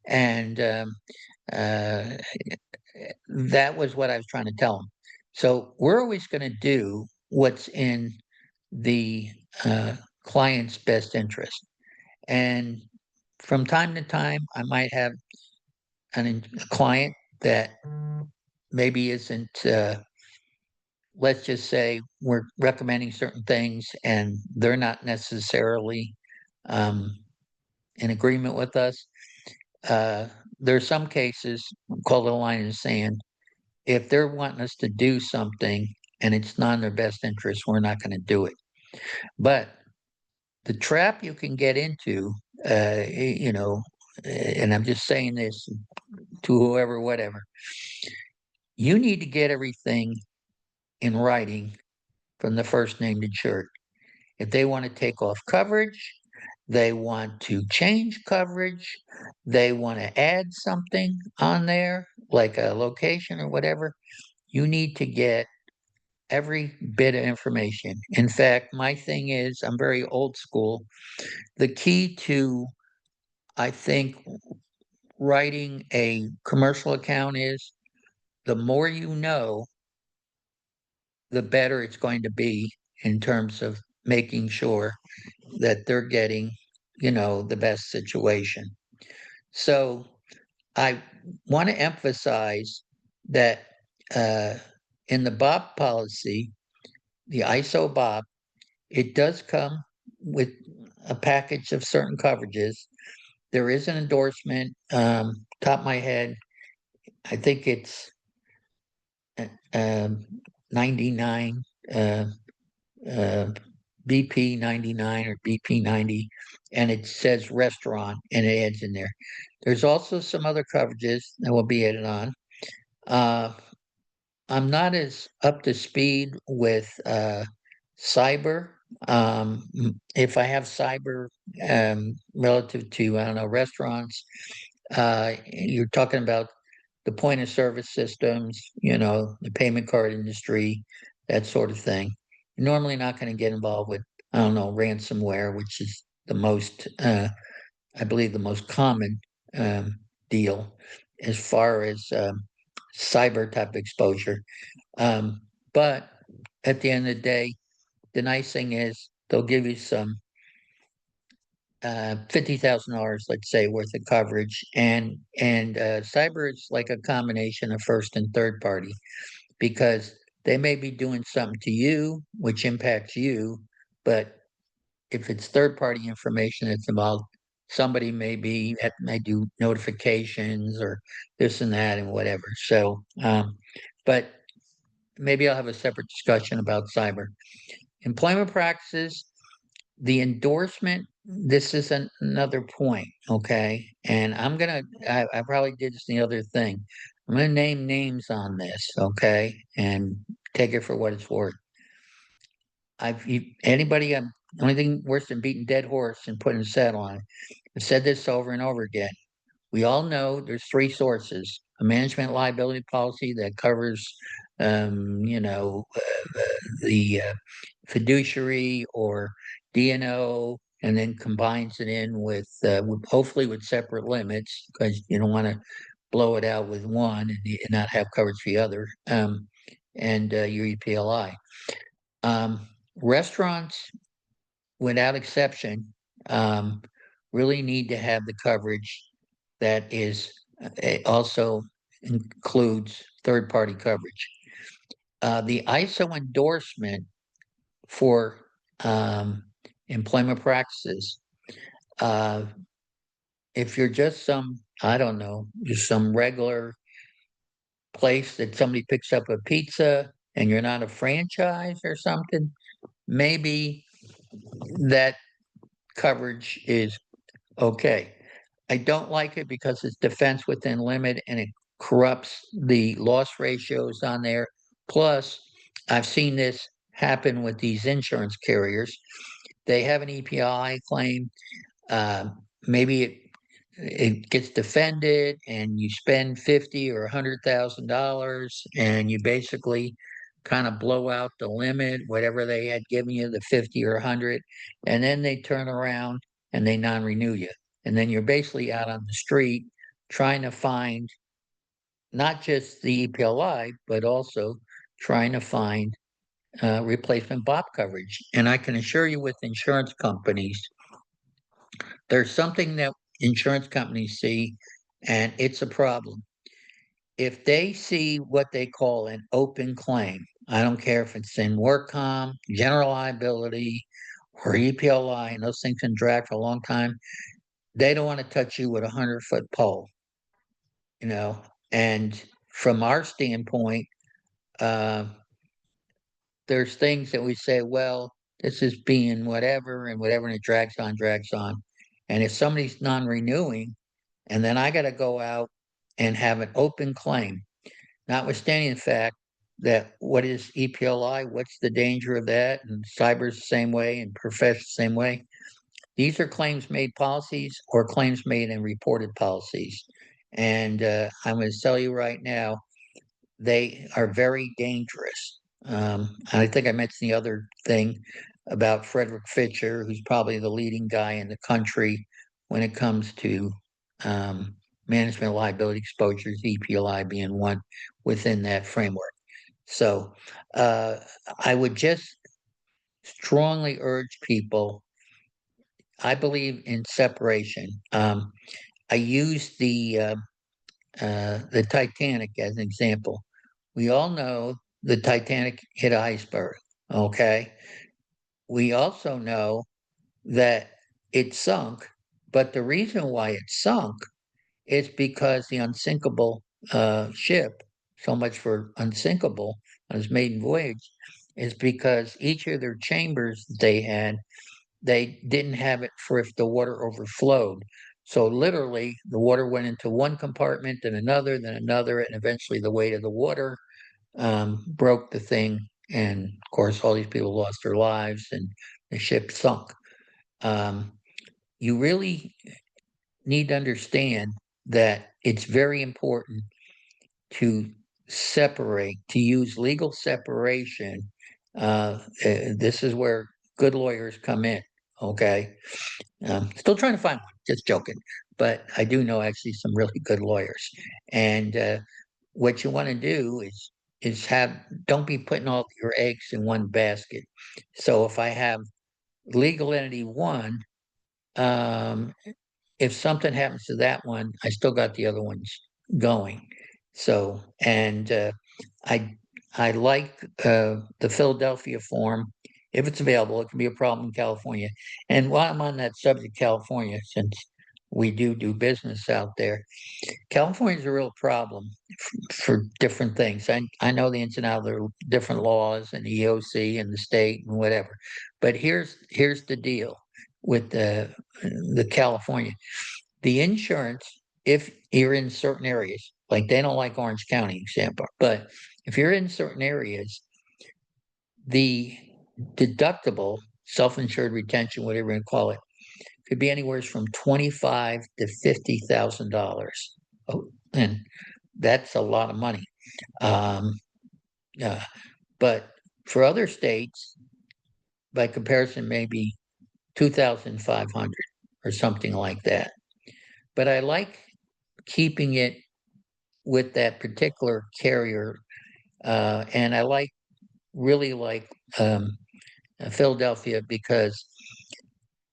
and uh, that was what I was trying to tell them. So we're always going to do what's in the client's best interest, and from time to time, I might have a client that maybe isn't. Let's just say we're recommending certain things and they're not necessarily um, in agreement with us. Uh, there are some cases called a line in the sand. If they're wanting us to do something and it's not in their best interest, we're not going to do it. But the trap you can get into, and I'm just saying this to whoever, whatever, you need to get everything in writing from the first named insured. If they want to take off coverage, they want to change coverage, they want to add something on there, like a location or whatever, you need to get every bit of information. In fact, my thing is, I'm very old school. The key to, I think, writing a commercial account is the more you know, the better it's going to be in terms of making sure that they're getting, the best situation. So I want to emphasize that uh, In the BOP policy, the ISO BOP, it does come with a package of certain coverages. There is an endorsement, top of my head, I think it's um, 99, uh, uh, BP 99 or BP 90, and it says restaurant and it adds in there. There's also some other coverages that will be added on. Uh, I'm not as up to speed with cyber. If I have cyber relative to, I don't know, restaurants, you're talking about the point of service systems, the payment card industry, that sort of thing. You're normally not going to get involved with, I don't know, ransomware, which is the most, I believe, the most common um, deal as far as cyber type exposure. Um, but at the end of the day, the nice thing is they'll give you some $50,000, let's say, worth of coverage, and cyber is like a combination of first and third party because they may be doing something to you which impacts you, but if it's third party information that's involved, somebody may do notifications or this and that and whatever. So, but maybe I'll have a separate discussion about cyber. Employment practices, the endorsement, this is another point, okay? And I probably did this the other thing. I'm gonna name names on this, okay? And take it for what it's worth. Anybody, only thing worse than beating dead horse and putting a saddle on it. I've said this over and over again. We all know there's three sources: a management liability policy that covers, the fiduciary or D&O, and then combines it in with hopefully with separate limits because you don't want to blow it out with one and not have coverage for the other. And your EPLI. Restaurants, without exception, um, really need to have the coverage that is also includes third party coverage. The ISO endorsement for employment practices, uh, if you're just I don't know, just some regular place that somebody picks up a pizza and you're not a franchise or something, maybe that coverage is okay. I don't like it because it's defense within limit and it corrupts the loss ratios on there. Plus, I've seen this happen with these insurance carriers. They have an EPI claim. Maybe it gets defended, and you spend 50 or $100,000, and you basically kind of blow out the limit, whatever they had given you, the 50 or 100, and then they turn around and they non-renew you, and then you're basically out on the street trying to find not just the EPLI, but also trying to find replacement BOP coverage. And I can assure you, with insurance companies, there's something that insurance companies see, and it's a problem. If they see what they call an open claim, I don't care if it's in work comp, general liability, or EPLI, and those things can drag for a long time, they don't want to touch you with a 100-foot pole, you know. And from our standpoint, uh, there's things that we say, well, this is being whatever and whatever, and it drags on, drags on. And if somebody's non-renewing, and then I got to go out and have an open claim, notwithstanding the fact that what is EPLI, what's the danger of that, and cyber's the same way, and profession the same way. These are claims made policies or claims made and reported policies. And I'm going to tell you right now, they are very dangerous. I think I mentioned the other thing about Frederick Fisher, who's probably the leading guy in the country when it comes to management liability exposures, EPLI being one within that framework. So I would just strongly urge people. I believe in separation. I use the Titanic as an example. We all know the Titanic hit an iceberg. Okay. We also know that it sunk, but the reason why it sunk is because the unsinkable ship, so much for unsinkable on its maiden voyage, is because each of their chambers they had, they didn't have it for if the water overflowed. So literally, the water went into one compartment, then another, and eventually the weight of the water broke the thing. And of course, all these people lost their lives, and the ship sunk. Um, you really need to understand that it's very important to separate, to use legal separation. This is where good lawyers come in. Okay. Still trying to find one, just joking. But I do know actually some really good lawyers. And what you want to do is have don't be putting all your eggs in one basket. So if I have legal entity one, um, if something happens to that one, I still got the other ones going. So, and I I like the Philadelphia form. If it's available, it can be a problem in California. And while I'm on that subject, California, since we do business out there, California is a real problem for different things. I know the ins and outs of the different laws and the EOC and the state and whatever. But here's the deal with the California. The insurance, if you're in certain areas, like they don't like Orange County example, but if you're in certain areas, the deductible, self-insured retention, whatever you call it, could be anywhere from 25 to $50,000. Oh, and that's a lot of money. Um, uh, but for other states, by comparison, maybe 2,500 or something like that. But I like keeping it with that particular carrier, and I really like Philadelphia because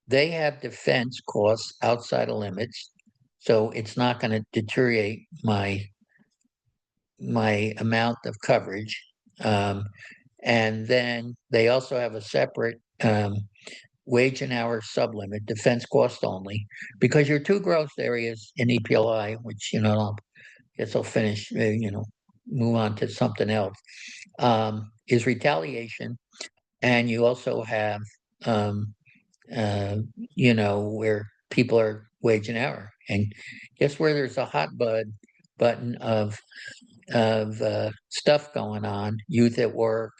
they have defense costs outside of limits, so it's not going to deteriorate my amount of coverage. Um, and then they also have a separate wage and hour sublimit, defense cost only, because your two growth areas in EPLI, which I guess I'll finish, move on to something else, is retaliation, and you also have, um, uh, where people are wage and hour, and guess where there's a button of stuff going on, youth at work,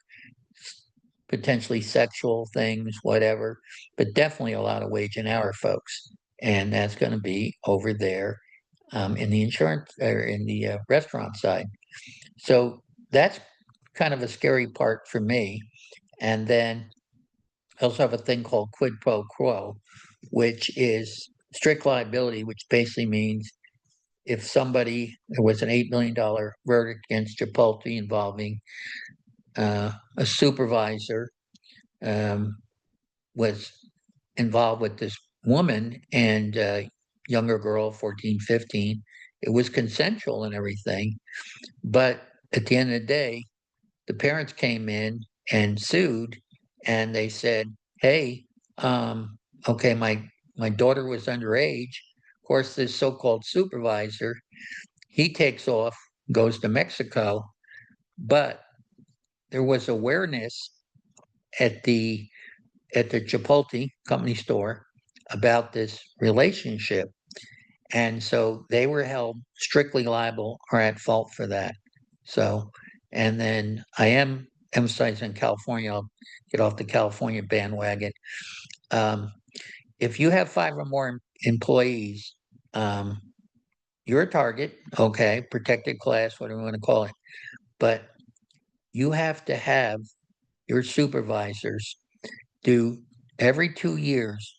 potentially sexual things, whatever, but definitely a lot of wage and hour folks. And that's going to be over there in the insurance or in the restaurant side. So that's kind of a scary part for me. And then I also have a thing called quid pro quo, which is strict liability, which basically means if there was an $8 million verdict against Chipotle involving a supervisor um, was involved with this woman and younger girl, 14, 15. It was consensual and everything. But at the end of the day, the parents came in and sued, and they said, hey, okay, my daughter was underage. Of course, this so-called supervisor, he takes off, goes to Mexico, but there was awareness at the Chipotle company store about this relationship. And so they were held strictly liable or at fault for that. So, and then I am emphasizing California. I'll get off the California bandwagon. Um, if you have five or more employees, um, you're a target, okay, protected class, whatever you want to call it. But you have to have your supervisors do every 2 years,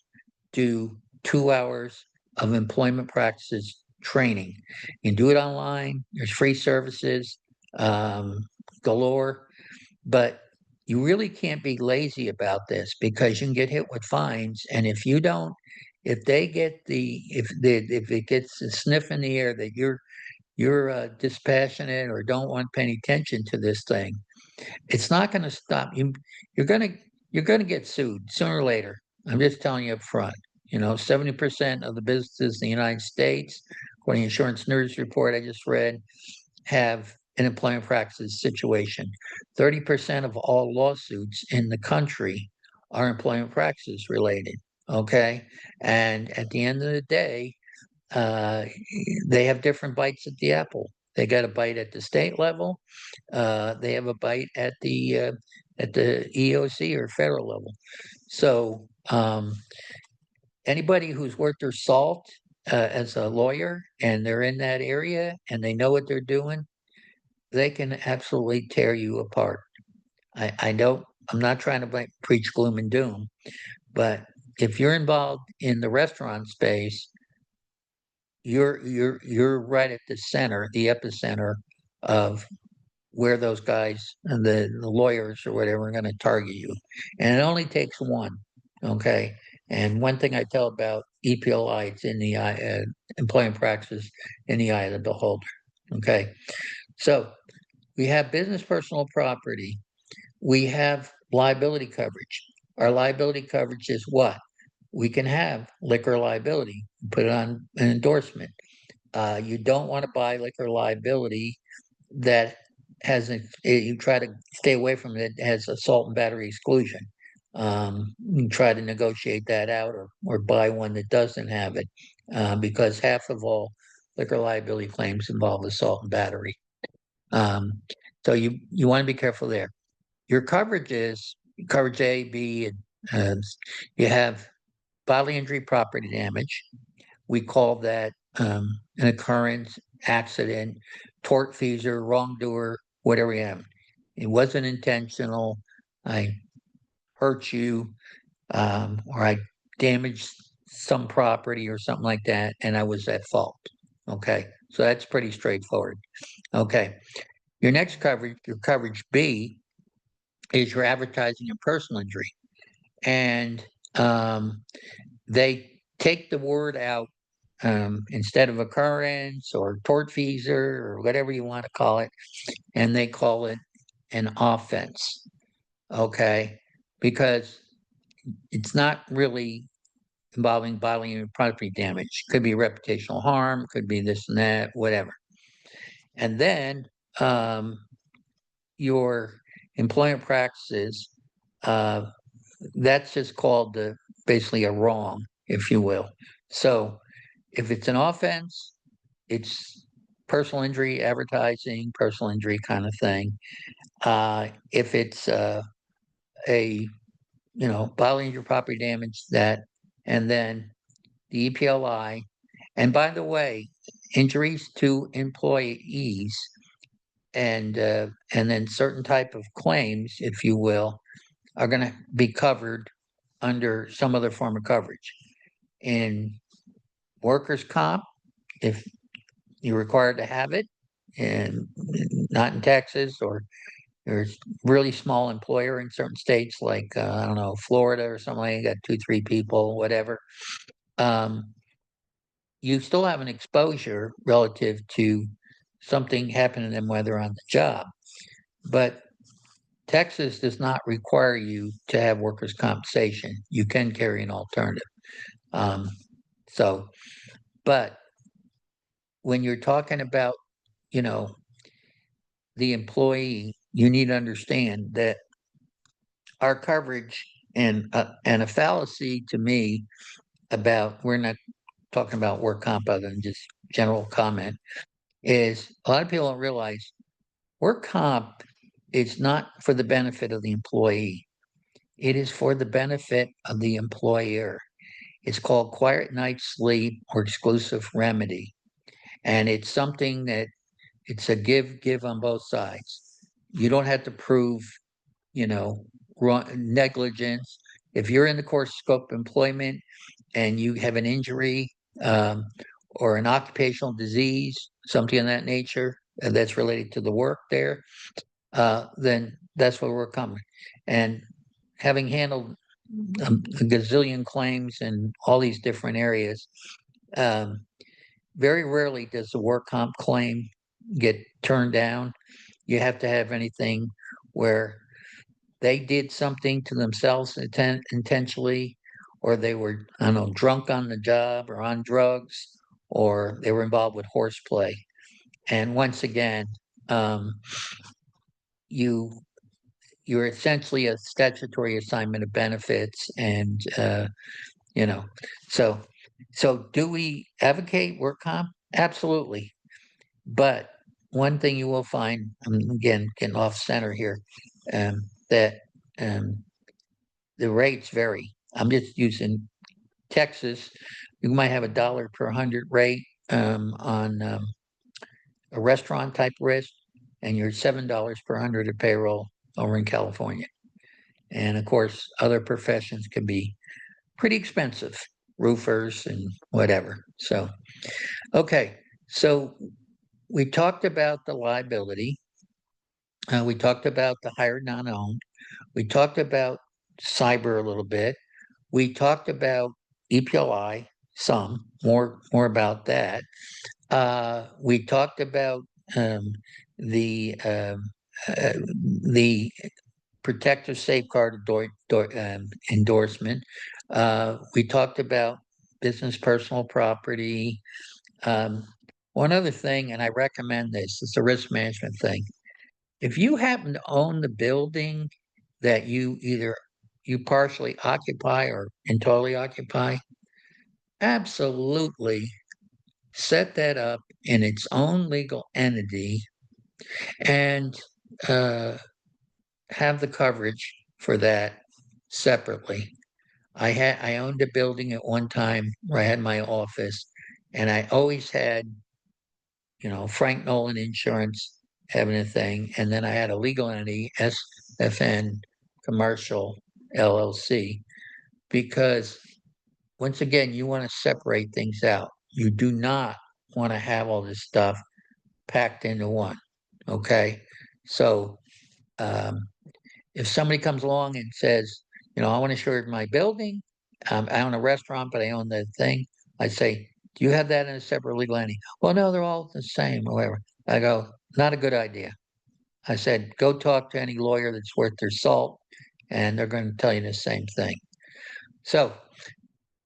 do 2 hours of employment practices training. You can do it online. There's free services um, galore, but you really can't be lazy about this because you can get hit with fines. And if you don't, if they get if it gets a sniff in the air that you're dispassionate or don't want to pay any attention to this thing, It's not going to stop you. You're going to you're going to get sued sooner or later. I'm just telling you up front. 70% of the businesses in the United States, according to Insurance News Report I just read, have an employment practices situation. 30% of all lawsuits in the country are employment practices related. Okay. And at the end of the day, uh, they have different bites at the apple. They got a bite at the state level. They have a bite at the EOC or federal level. So anybody who's worth their salt as a lawyer and they're in that area and they know what they're doing, they can absolutely tear you apart. I don't. I'm not trying to preach gloom and doom, but if you're involved in the restaurant space, you're right at the center, the epicenter of where those guys and the lawyers or whatever are going to target you. And it only takes one. Okay. And one thing I tell about EPLI, it's in the eye, employment practices in the eye of the beholder. Okay. So we have business personal property. We have liability coverage. Our liability coverage is what? We can have liquor liability, put it on an endorsement. You don't want to buy liquor liability that you try to stay away from it, has assault and battery exclusion. You try to negotiate that out or buy one that doesn't have it because half of all liquor liability claims involve assault and battery. Um, so you want to be careful there. Your coverage is coverage A, B, and you have bodily injury, property damage. We call that an occurrence, accident, tortfeasor, wrongdoer, whatever you have. It wasn't intentional. I hurt you, or I damaged some property or something like that, and I was at fault. Okay, so that's pretty straightforward. Okay, your next coverage, your coverage B, is your advertising and personal injury, and they take the word out instead of occurrence or tortfeasor or whatever you want to call it, and they call it an offense. Okay, because it's not really involving bodily and property damage. Could be reputational harm, could be this and that, whatever. And then your employment practices, uh, that's just called basically a wrong, if you will. So if it's an offense, it's personal injury advertising, personal injury kind of thing. If it's a bodily injury, property damage, that, and then the EPLI. And by the way, injuries to employees and then certain type of claims, if you will, are going to be covered under some other form of coverage. In workers' comp, if you're required to have it, and not in Texas, or there's really small employer in certain states like I don't know, Florida or something like that, got 2, 3 people, whatever. Um, you still have an exposure relative to something happening to them while they're on the job, but Texas does not require you to have workers' compensation. You can carry an alternative. Um, so, but when you're talking about, you know, the employee, you need to understand that our coverage and a fallacy to me about we're not talking about work comp other than just general comment is a lot of people don't realize work comp is not for the benefit of the employee. It is for the benefit of the employer. It's called quiet night's sleep or exclusive remedy. And it's something that it's a give on both sides. You don't have to prove, you know, negligence. If you're in the course scope of employment and you have an injury um, or an occupational disease, something of that nature that's related to the work there, then that's where we're coming. And having handled a gazillion claims in all these different areas, um, very rarely does the work comp claim get turned down. You have to have anything where they did something to themselves intentionally, or they were, I don't know, drunk on the job or on drugs, or they were involved with horseplay. And once again, um, you you're essentially a statutory assignment of benefits, and you know, so do we advocate work comp? Absolutely, but one thing you will find, I'm again getting off center here, that um, the rates vary. I'm just using Texas. You might have a dollar per 100 rate on a restaurant type risk, and you're $7 per 100 of payroll over in California. And of course, other professions can be pretty expensive, roofers and whatever. So, okay. So we talked about the liability. We talked about the hired non-owned. We talked about cyber a little bit. We talked about EPLI some, more about that. We talked about um, the um, uh, the protective safeguard endorsement. We talked about business personal property. Um, one other thing, and I recommend this, it's a risk management thing. If you happen to own the building that you partially occupy or entirely occupy, absolutely set that up in its own legal entity and uh, have the coverage for that separately. I owned a building at one time where I had my office, and I always had, Frank Nolan Insurance having a thing, and then I had a legal entity, SFN Commercial LLC, because once again, you want to separate things out. You do not want to have all this stuff packed into one. Okay. So um, if somebody comes along and says, I want to insure my building, I own a restaurant, but I own the thing, I say, do you have that in a separate legal entity? Well, no, they're all the same or whatever. I go, not a good idea. I said, go talk to any lawyer that's worth their salt, and they're going to tell you the same thing. So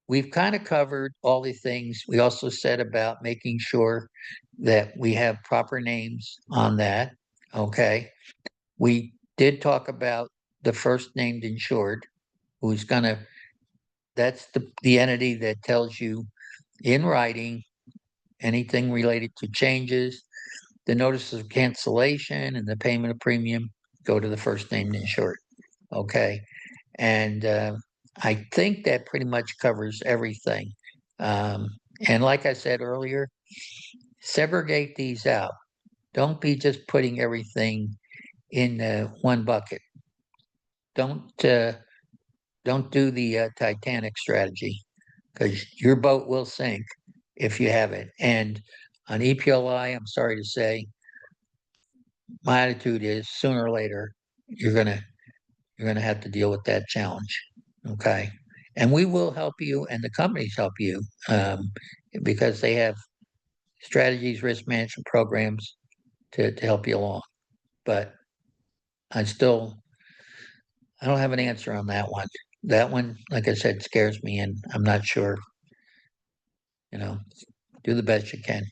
we've kind of covered all the things. We also said about making sure that we have proper names on that. Okay. We did talk about the first named insured, who's going to, that's the entity that tells you in writing anything related to changes, the notice of cancellation and the payment of premium go to the first named insured. Okay. And I think that pretty much covers everything. Um, and like I said earlier, segregate these out. Don't be just putting everything in one bucket. Don't uh, don't do the Titanic strategy, because your boat will sink if you have it. And on EPLI, I'm sorry to say, my attitude is sooner or later you're gonna have to deal with that challenge. Okay. And we will help you, and the companies help you, because they have strategies, risk management programs to help you along. But I still, I don't have an answer on that one. That one, like I said, scares me, and I'm not sure, you know, do the best you can.